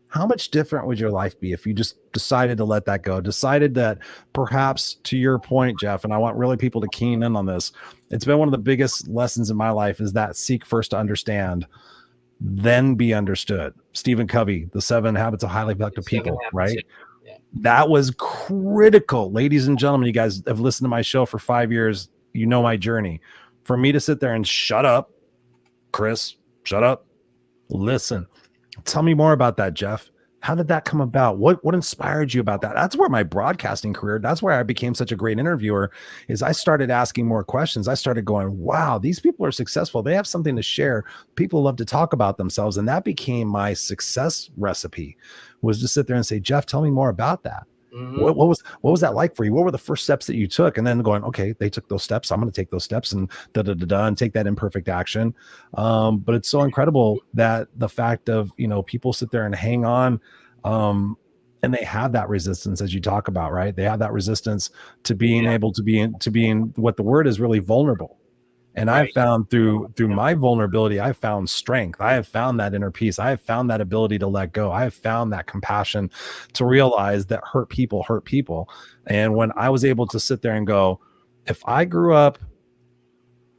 How much different would your life be if you just decided to let that go? Decided that perhaps, to your point, Jeff, and I want really people to keen in on this. It's been one of the biggest lessons in my life is that seek first to understand, then be understood. Stephen Covey, The 7 Habits of Highly Effective People, right? Yeah. That was critical. Ladies and gentlemen, you guys have listened to my show for 5 years. You know my journey. For me to sit there and shut up, Chris, shut up, listen. Tell me more about that, Jeff. How did that come about? What inspired you about that? That's where my broadcasting career, that's where I became such a great interviewer, is I started asking more questions. I started going, wow, these people are successful. They have something to share. People love to talk about themselves. And that became my success recipe, was to sit there and say, Jeff, tell me more about that. Mm-hmm. What was that like for you? What were the first steps that you took? And then going, okay, they took those steps. I'm going to take those steps and and take that imperfect action. But it's so incredible that the fact of, people sit there and hang on, and they have that resistance, as you talk about, right? They have that resistance to being able to be in what the word is, really vulnerable. And right. I've found through my vulnerability, I've found strength. I have found that inner peace. I have found that ability to let go. I have found that compassion to realize that hurt people. And when I was able to sit there and go, if I grew up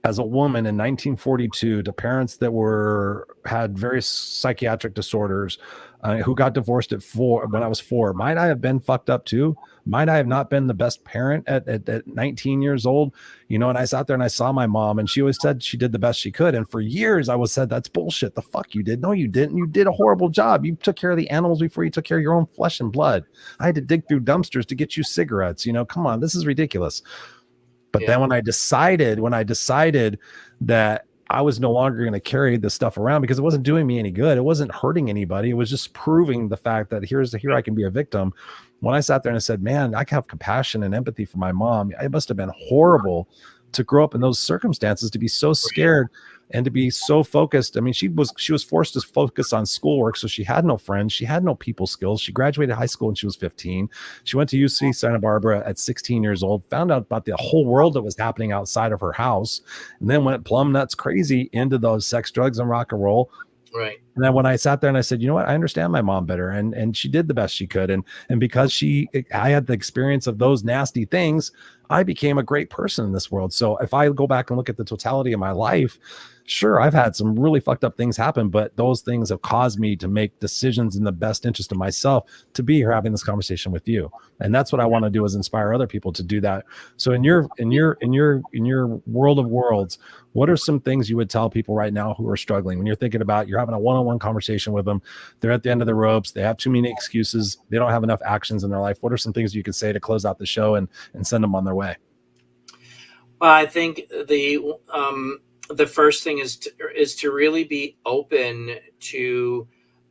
as a woman in 1942 to parents that had various psychiatric disorders, who got divorced at 4 when I was 4. Might I have been fucked up too? Might I have not been the best parent at 19 years old? You know, and I sat there and I saw my mom, and she always said she did the best she could. And for years I was said, that's bullshit. The fuck you did. No, you didn't. You did a horrible job. You took care of the animals before you took care of your own flesh and blood. I had to dig through dumpsters to get you cigarettes. You know, come on, this is ridiculous. But then when I decided that I was no longer going to carry this stuff around because it wasn't doing me any good, it wasn't hurting anybody, it was just proving the fact that here I can be a victim. When I sat there and I said, man, I can have compassion and empathy for my mom. It must have been horrible to grow up in those circumstances, to be so scared and to be so focused. I mean, she was forced to focus on schoolwork, so she had no friends, she had no people skills. She graduated high school when she was 15. She went to UC Santa Barbara at 16 years old, found out about the whole world that was happening outside of her house, and then went plumb nuts crazy into those sex, drugs, and rock and roll. Right. And then when I sat there and I said, you know what, I understand my mom better, and she did the best she could, and because I had the experience of those nasty things, I became a great person in this world. So if I go back and look at the totality of my life, sure, I've had some really fucked up things happen, but those things have caused me to make decisions in the best interest of myself, to be here having this conversation with you. And that's what I want to do, is inspire other people to do that. So in your world of worlds, what are some things you would tell people right now who are struggling when you're thinking about, you're having a one-on-one conversation with them, they're at the end of the ropes, they have too many excuses, they don't have enough actions in their life? What are some things you could say to close out the show and send them on their way? Well, I think the first thing is to really be open to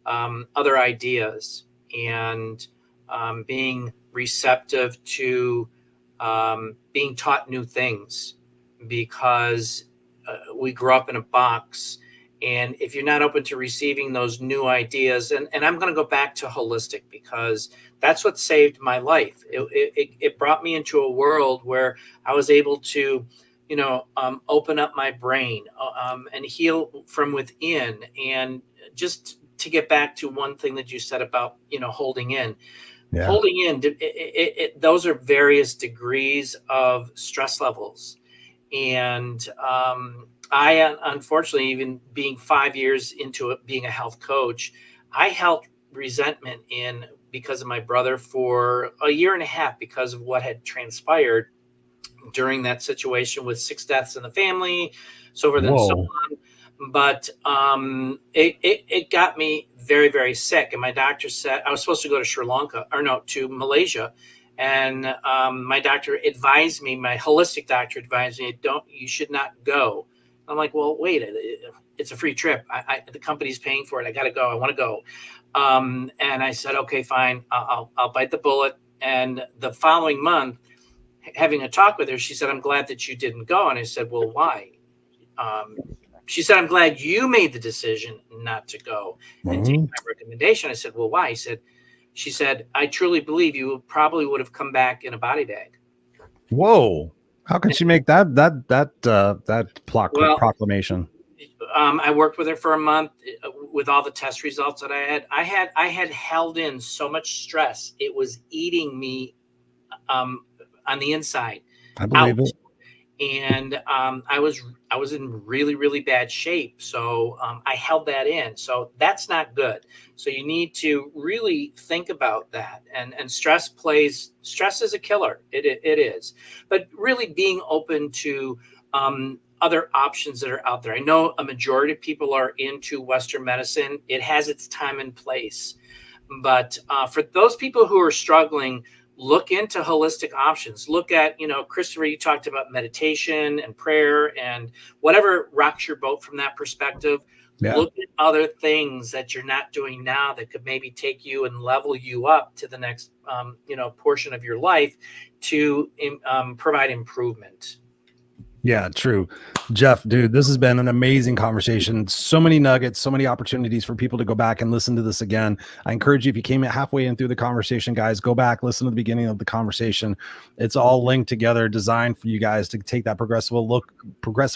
other ideas, and being receptive to being taught new things, because we grow up in a box. And if you're not open to receiving those new ideas, and I'm going to go back to holistic, because that's what saved my life. It brought me into a world where I was able to, open up my brain and heal from within. And just to get back to one thing that you said about, holding in. Yeah. Holding in, those are various degrees of stress levels. And I, unfortunately, even being 5 years into it, being a health coach, I held resentment in because of my brother for a year and a half, because of what had transpired during that situation with 6 deaths in the family, so forth and so on. But it got me very, very sick. And my doctor said I was supposed to go to Malaysia. And my doctor advised me, my holistic doctor advised me, you should not go. I'm like, well, wait, it's a free trip. The company's paying for it. I got to go. I want to go. And I said, okay, fine. I'll bite the bullet. And the following month, having a talk with her, she said, I'm glad that you didn't go. And I said, well, why? She said, I'm glad you made the decision not to go and take my recommendation. I said, well, why? She said, I truly believe you probably would have come back in a body bag. Whoa. How can she make that proclamation? I worked with her for a month with all the test results that I had held in so much stress. It was eating me on the inside. I believe it. And I was in really, really bad shape. So I held that in. So that's not good. So you need to really think about that. And stress is a killer. It is. But really being open to other options that are out there. I know a majority of people are into Western medicine. It has its time and place. But for those people who are struggling, look into holistic options. Look at, Christopher, you talked about meditation and prayer and whatever rocks your boat from that perspective. Yeah. Look at other things that you're not doing now that could maybe take you and level you up to the next, portion of your life to provide improvement. Yeah, true. Jeff, dude, this has been an amazing conversation. So many nuggets, so many opportunities for people to go back and listen to this again. I encourage you, if you came halfway in through the conversation, guys, go back, listen to the beginning of the conversation. It's all linked together, designed for you guys to take that progressive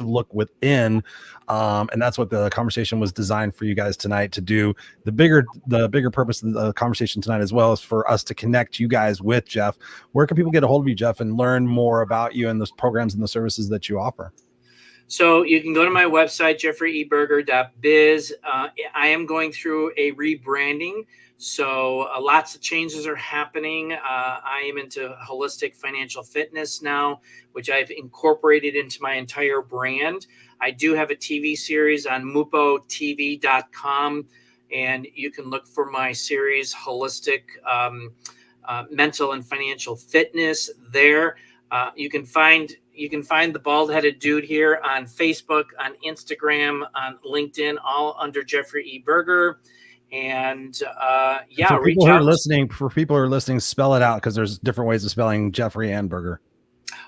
look within. And that's what the conversation was designed for you guys tonight to do. The bigger purpose of the conversation tonight as well is for us to connect you guys with Jeff. Where can people get a hold of you, Jeff, and learn more about you and the programs and the services that you offer? So you can go to my website, jeffreyeberger.biz. I am going through a rebranding. So lots of changes are happening. I am into holistic financial fitness now, which I've incorporated into my entire brand. I do have a TV series on mupotv.com, and you can look for my series, Holistic Mental and Financial Fitness, there. You can find the bald-headed dude here on Facebook, on Instagram, on LinkedIn, all under Jeffrey E. Berger. And yeah, for people reach who are out. listening, spell it out, because there's different ways of spelling Jeffrey and Berger.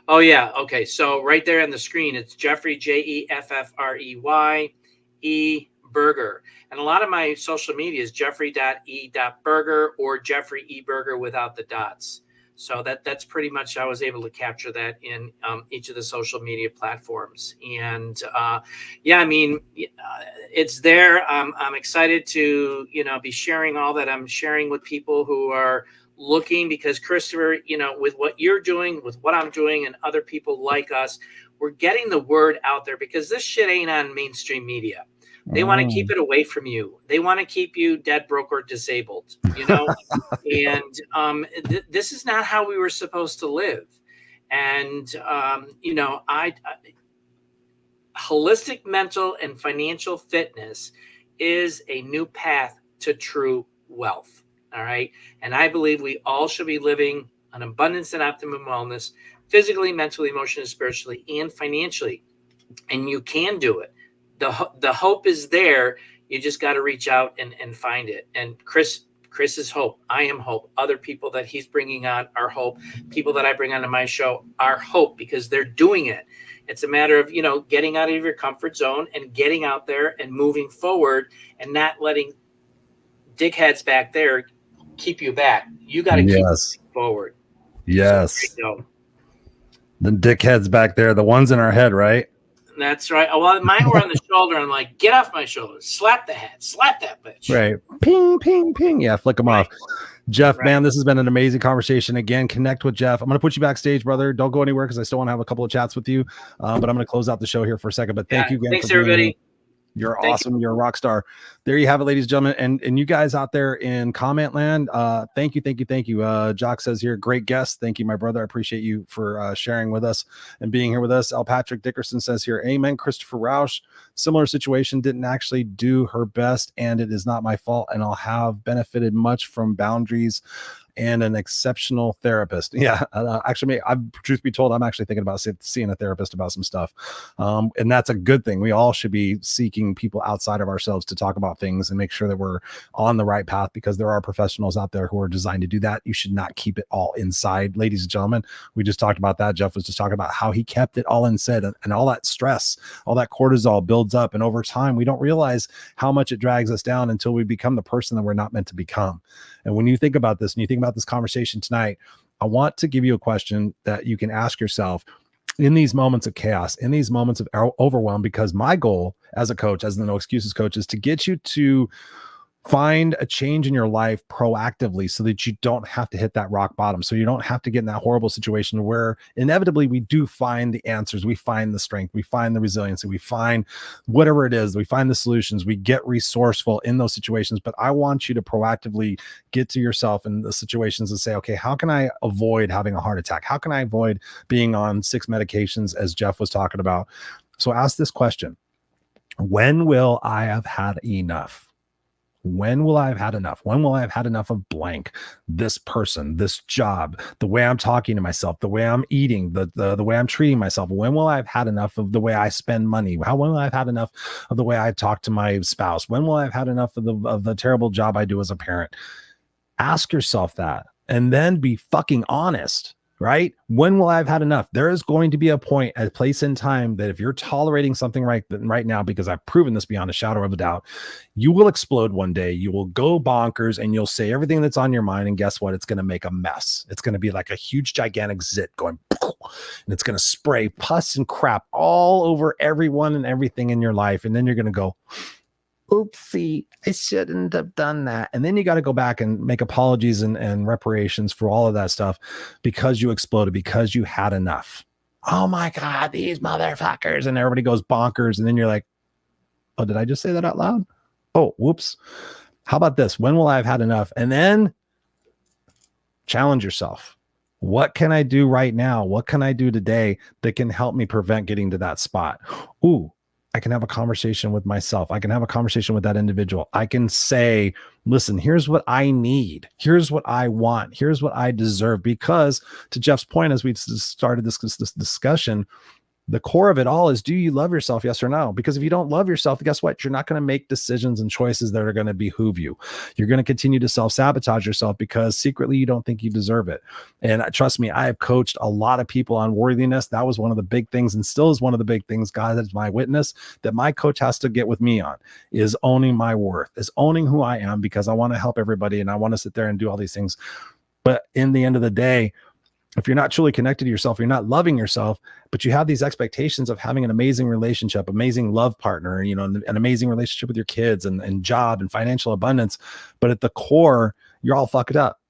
Oh yeah, okay. So right there on the screen, it's Jeffrey, Jeffrey E. Berger. And a lot of my social media is jeffrey.e.berger or Jeffrey E. Berger without the dots. So that's pretty much, I was able to capture that in each of the social media platforms. And yeah, I mean, it's there. I'm excited to, be sharing all that I'm sharing with people who are looking, because Christopher, with what you're doing, with what I'm doing, and other people like us, we're getting the word out there, because this shit ain't on mainstream media. They want to keep it away from you. They want to keep you dead, broke, or disabled, and this is not how we were supposed to live. And, holistic mental and financial fitness is a new path to true wealth. All right. And I believe we all should be living an abundance and optimum wellness, physically, mentally, emotionally, spiritually, and financially. And you can do it. The hope is there. You just got to reach out and find it. And Chris is hope. I am hope. Other people that he's bringing on are hope. People that I bring onto my show are hope, because they're doing it. It's a matter of, getting out of your comfort zone and getting out there and moving forward, and not letting dickheads back there keep you back. You got to keep forward. Yes. So, the dickheads back there, the ones in our head, right? That's right. Well, mine were on the shoulder. I'm like, get off my shoulder. Slap the head. Slap that bitch. Right. Ping, ping, ping. Yeah, flick them off. Jeff, man, this has been an amazing conversation. Again, connect with Jeff. I'm going to put you backstage, brother. Don't go anywhere, because I still want to have a couple of chats with you. But I'm going to close out the show here for a second. But thank you again. Thanks, everybody. You're awesome. You're a rock star. There you have it, ladies and gentlemen. And you guys out there in comment land, thank you. Jock says here, great guest. Thank you, my brother. I appreciate you for sharing with us and being here with us. L. Patrick Dickerson says here, amen. Christopher Rausch, similar situation, didn't actually do her best, and it is not my fault, and I'll have benefited much from boundaries and an exceptional therapist. Yeah, actually, truth be told, I'm actually thinking about seeing a therapist about some stuff, and that's a good thing. We all should be seeking people outside of ourselves to talk about things and make sure that we're on the right path, because there are professionals out there who are designed to do that. You should not keep it all inside, ladies and gentlemen. We just talked about that. Jeff was just talking about how he kept it all inside, and all that stress, all that cortisol builds up, and over time we don't realize how much it drags us down until we become the person that we're not meant to become. And when you think about this, and you think about this conversation tonight, I want to give you a question that you can ask yourself in these moments of chaos, in these moments of overwhelm, because my goal as a coach, as the No Excuses coach, is to get you to find a change in your life proactively, so that you don't have to hit that rock bottom. So you don't have to get in that horrible situation where inevitably we do find the answers. We find the strength, we find the resiliency, we find whatever it is, we find the solutions, we get resourceful in those situations. But I want you to proactively get to yourself in the situations and say, okay, how can I avoid having a heart attack? How can I avoid being on 6 medications, as Jeff was talking about? So ask this question: when will I have had enough? When will I have had enough? When will I have had enough of blank? This person, this job, the way I'm talking to myself, the way I'm eating, the way I'm treating myself. When will I have had enough of the way I spend money? When will I have had enough of the way I talk to my spouse? When will I have had enough of the terrible job I do as a parent? Ask yourself that, and then be fucking honest. Right? When will I have had enough? There is going to be a point, a place in time, that if you're tolerating something right now, because I've proven this beyond a shadow of a doubt, you will explode one day. You will go bonkers, and you'll say everything that's on your mind. And guess what? It's going to make a mess. It's going to be like a huge, gigantic zit going, and it's going to spray pus and crap all over everyone and everything in your life. And then you're going to go, oopsie, I shouldn't have done that. And then you got to go back and make apologies and reparations for all of that stuff, because you exploded, because you had enough. Oh my God, these motherfuckers. And everybody goes bonkers. And then you're like, oh, did I just say that out loud? Oh, whoops. How about this? When will I have had enough? And then challenge yourself. What can I do right now? What can I do today that can help me prevent getting to that spot? Ooh, I can have a conversation with myself. I can have a conversation with that individual. I can say, listen, here's what I need. Here's what I want. Here's what I deserve. Because to Jeff's point, as we started this discussion, the core of it all is, do you love yourself? Yes or no? Because if you don't love yourself, guess what? You're not going to make decisions and choices that are going to behoove you. You're going to continue to self-sabotage yourself because secretly you don't think you deserve it. And trust me, I have coached a lot of people on worthiness. That was one of the big things, and still is one of the big things, God, that's my witness, that my coach has to get with me on, is owning my worth, is owning who I am, because I want to help everybody and I want to sit there and do all these things. But in the end of the day, if you're not truly connected to yourself, you're not loving yourself, but you have these expectations of having an amazing relationship, amazing love partner, you know, an amazing relationship with your kids and job and financial abundance. But at the core, you're all fucked up.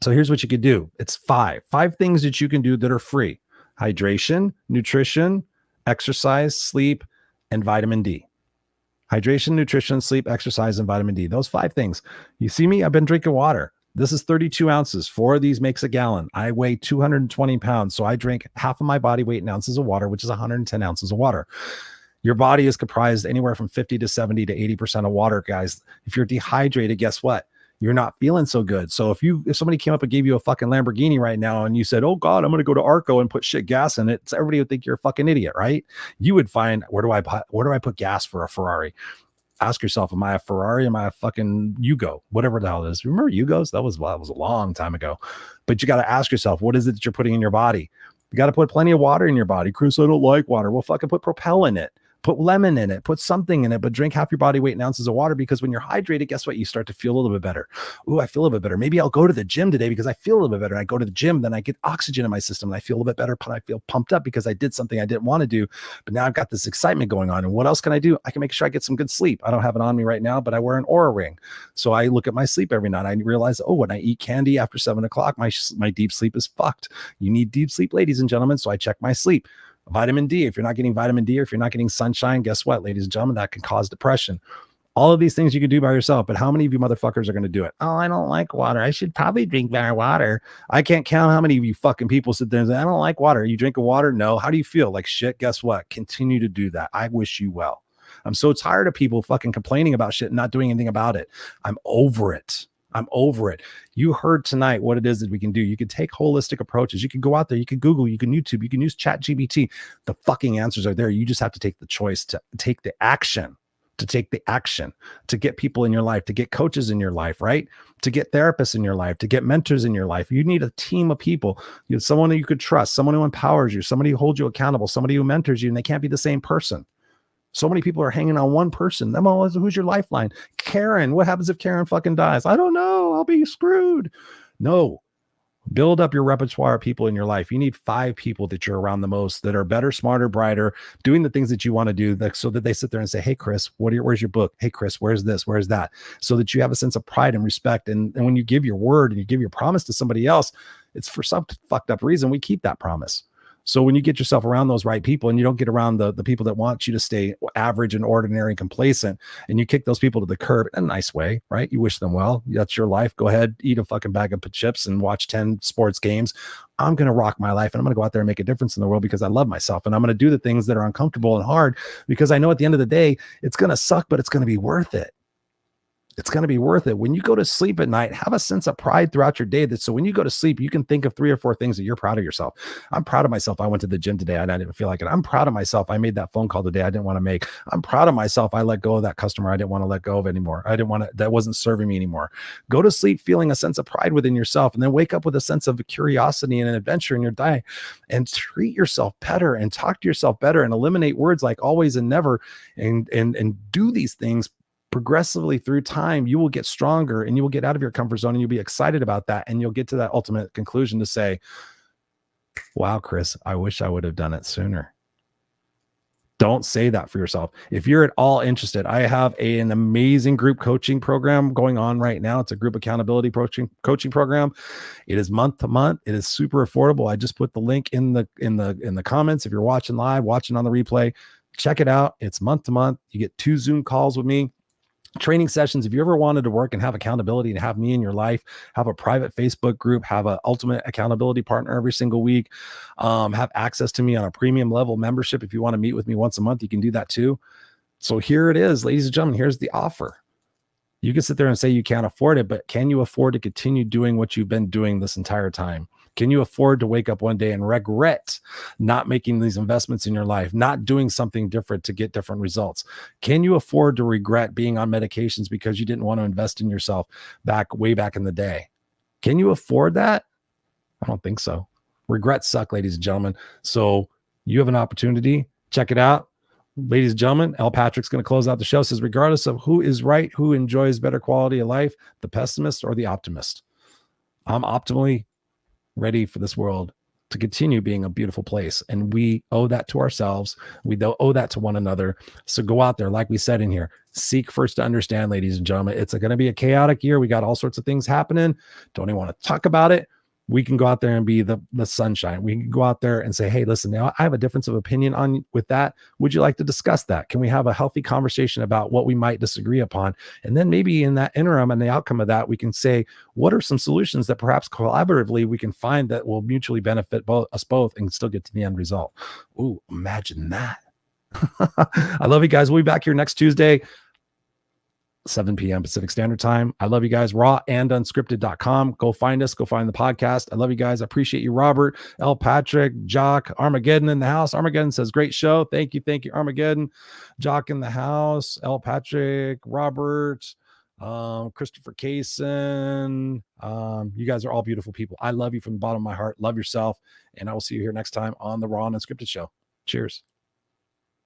So here's what you could do. It's five things that you can do that are free: hydration, nutrition, exercise, sleep, and vitamin D. Hydration, nutrition, sleep, exercise, and vitamin D. Those 5 things. You see me, I've been drinking water. This is 32 ounces. 4 of these makes a gallon. I weigh 220 pounds. So I drink half of my body weight in ounces of water, which is 110 ounces of water. Your body is comprised anywhere from 50 to 70 to 80% of water, guys. If you're dehydrated, guess what? You're not feeling so good. So if somebody came up and gave you a fucking Lamborghini right now and you said, oh God, I'm going to go to Arco and put shit gas in it, everybody would think you're a fucking idiot, right? You would find, where do I put gas for a Ferrari? Ask yourself, am I a Ferrari? Am I a fucking Yugo? Whatever the hell it is. Remember Yugos? That was a long time ago. But you got to ask yourself, what is it that you're putting in your body? You got to put plenty of water in your body. Chris, I don't like water. Well, fucking put Propel in it. Put lemon in it, put something in it, but drink half your body weight in ounces of water, because when you're hydrated, guess what? You start to feel a little bit better. Ooh, I feel a bit better. Maybe I'll go to the gym today because I feel a little bit better. I go to the gym, then I get oxygen in my system and I feel a little bit better. I feel pumped up because I did something I didn't want to do, but now I've got this excitement going on. And what else can I do? I can make sure I get some good sleep. I don't have it on me right now, but I wear an Oura ring. So I look at my sleep every night. I realize, oh, when I eat candy after 7 o'clock, my deep sleep is fucked. You need deep sleep, ladies and gentlemen. So I check my sleep. Vitamin D. If you're not getting vitamin D, or if you're not getting sunshine, guess what, ladies and gentlemen, that can cause depression. All of these things you can do by yourself, but how many of you motherfuckers are going to do it? Oh, I don't like water. I should probably drink better water. I can't count how many of you fucking people sit there and say, I don't like water. You drink water? No. How do you feel? Like shit. Guess what? Continue to do that. I wish you well. I'm so tired of people fucking complaining about shit and not doing anything about it. I'm over it. I'm over it. You heard tonight what it is that we can do. You can take holistic approaches. You can go out there. You can Google. You can YouTube. You can use ChatGPT. The fucking answers are there. You just have to take the choice to take the action, to get people in your life, to get coaches in your life, right? To get therapists in your life, to get mentors in your life. You need a team of people. You have someone that you could trust, someone who empowers you, somebody who holds you accountable, somebody who mentors you, and they can't be the same person. So many people are hanging on one person. Them all, who's your lifeline? Karen. What happens if Karen fucking dies? I don't know. I'll be screwed. No. Build up your repertoire of people in your life. You need 5 people that you're around the most that are better, smarter, brighter, doing the things that you want to do, so that they sit there and say, hey, Chris, where's your book? Hey, Chris, where's this? Where's that? So that you have a sense of pride and respect. And when you give your word and you give your promise to somebody else, it's for some fucked up reason. We keep that promise. So when you get yourself around those right people, and you don't get around the people that want you to stay average and ordinary and complacent, and you kick those people to the curb in a nice way, right? You wish them well. That's your life. Go ahead, eat a fucking bag of chips and watch 10 sports games. I'm going to rock my life, and I'm going to go out there and make a difference in the world because I love myself. And I'm going to do the things that are uncomfortable and hard because I know at the end of the day, it's going to suck, but it's going to be worth it. It's going to be worth it. When you go to sleep at night, have a sense of pride throughout your day. So when you go to sleep, you can think of 3 or 4 things that you're proud of yourself. I'm proud of myself. I went to the gym today and I didn't feel like it. I'm proud of myself. I made that phone call today I didn't want to make. I'm proud of myself. I let go of that customer I didn't want to let go of anymore. That wasn't serving me anymore. Go to sleep feeling a sense of pride within yourself, and then wake up with a sense of curiosity and an adventure in your day, and treat yourself better and talk to yourself better and eliminate words like always and never, and do these things progressively through time. You will get stronger and you will get out of your comfort zone, and you'll be excited about that. And you'll get to that ultimate conclusion to say, wow, Chris, I wish I would have done it sooner. Don't say that for yourself. If you're at all interested, I have an amazing group coaching program going on right now. It's a group accountability coaching program. It is month to month. It is super affordable. I just put the link in the comments. If you're watching live, watching on the replay, check it out. It's month to month. You get 2 Zoom calls with me, training sessions. If you ever wanted to work and have accountability and have me in your life, have a private Facebook group, have an ultimate accountability partner every single week, have access to me on a premium level membership. If you want to meet with me once a month, you can do that too. So here it is, ladies and gentlemen, here's the offer. You can sit there and say you can't afford it, but can you afford to continue doing what you've been doing this entire time? Can you afford to wake up one day and regret not making these investments in your life, not doing something different to get different results? Can you afford to regret being on medications because you didn't want to invest in yourself way back in the day? Can you afford that? I don't think so. Regrets suck, ladies and gentlemen. So you have an opportunity. Check it out. Ladies and gentlemen, L. Patrick's going to close out the show. Says, regardless of who is right, who enjoys better quality of life, the pessimist or the optimist, I'm optimally ready for this world to continue being a beautiful place. And we owe that to ourselves. We owe that to one another. So go out there, like we said in here, seek first to understand, ladies and gentlemen. It's going to be a chaotic year. We got all sorts of things happening. Don't even want to talk about it. We can go out there and be the sunshine. We can go out there and say, hey, listen, now I have a difference of opinion with that. Would you like to discuss that? Can we have a healthy conversation about what we might disagree upon? And then maybe in that interim and the outcome of that, we can say, what are some solutions that perhaps collaboratively we can find that will mutually benefit us both and still get to the end result? Ooh, imagine that. I love you guys. We'll be back here next Tuesday, 7 p.m. Pacific Standard Time. I love you guys. Rawandunscripted.com. Go find us. Go find the podcast. I love you guys. I appreciate you, Robert, L. Patrick, Jock, Armageddon in the house. Armageddon says, great show. Thank you. Thank you, Armageddon. Jock in the house. L. Patrick, Robert, Christopher Kaysen. You guys are all beautiful people. I love you from the bottom of my heart. Love yourself. And I will see you here next time on the Raw Unscripted show. Cheers.